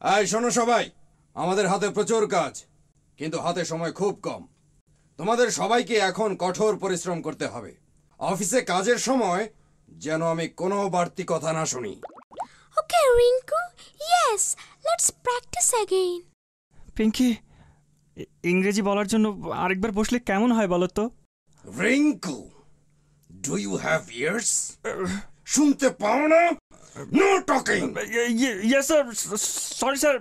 এই শোনো সবাই, আমাদের হাতে প্রচুর কাজ, কিন্তু হাতে সময় খুব কম। তোমাদের সবাইকে এখন কঠোর পরিশ্রম করতে হবে। অফিসে কাজের সময় যেন আমি কোনো বাড়তি কথা না শুনি। Okay Rinku, yes, let's practice again. Pinki, ইংরেজি বলার জন্য আরেকবার বসলে কেমন হয় বলো তো? Rinku, do you have ears? শুনতে পাও না? No talking. Yes sir, sorry sir.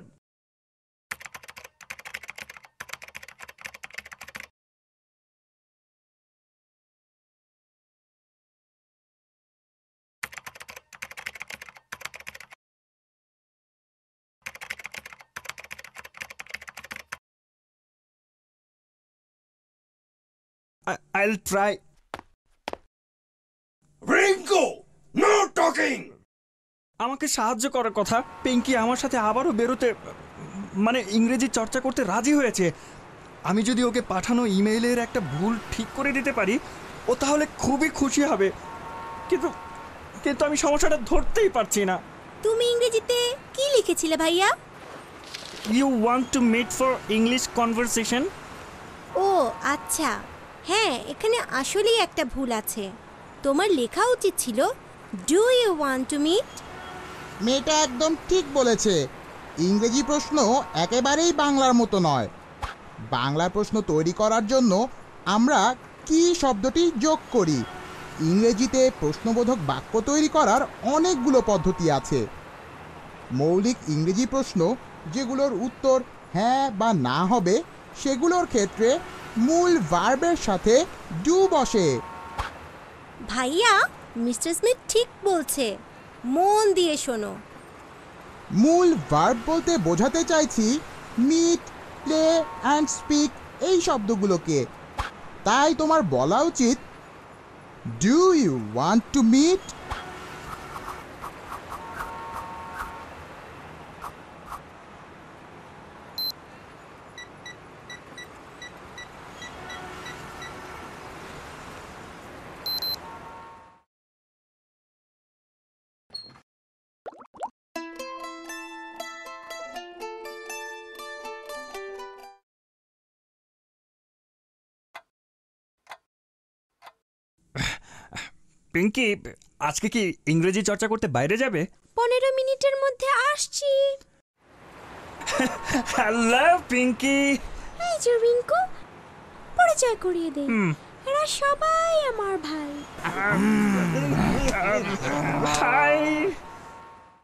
I'll try. Rinku, no talking. আমাকে সাহায্য করার কথা। পিঙ্কি আমার সাথে আবারও বেরোতে, মানে ইংরেজি চর্চা করতে রাজি হয়েছে। আমি যদি ওকে পাঠানো ইমেইলের একটা ভুল ঠিক করে দিতে পারি, ও তাহলে খুবই খুশি হবে। কিন্তু কিন্তু আমি সমস্যাটা ধরতেই পারছি না। তুমি ইংরেজিতে কি লিখেছিলে ভাইয়া? You want to meet for English conversation. ও আচ্ছা, হ্যাঁ, এখানে আসলেই একটা ভুল আছে। তোমার লেখা উচিত ছিল do you want to meet. মেয়েটা একদম ঠিক বলেছে। ইংরেজি প্রশ্ন একেবারেই বাংলার মতো নয়। বাংলা প্রশ্ন তৈরি করার জন্য আমরা কি শব্দটি যোগ করি। ইংরেজিতে প্রশ্নবোধক বাক্য তৈরি করার অনেকগুলো পদ্ধতি আছে। মৌলিক ইংরেজি প্রশ্ন যেগুলোর উত্তর হ্যাঁ বা না হবে, সেগুলোর ক্ষেত্রে মূল ভার্বের সাথে ডু বসে। ভাইয়া, মিস্টার স্মিথ ঠিক বলছে, মন দিয়ে শোনো। মূল ভার্ব বলতে বোঝাতে চাইছি মিট, প্লে অ্যান্ড স্পিক এই শব্দগুলোকে। তাই তোমার বলা উচিত do you want to meet. Pinki, আজকে কি ইংরেজি চর্চা করতে বাইরে যাবে? 15 মিনিটের মধ্যে আসছি। হ্যালো পিঙ্কি। এই যে রিঙ্কু, পরিচয় করিয়ে দেই, এরা সবাই আমার ভাই। হাই।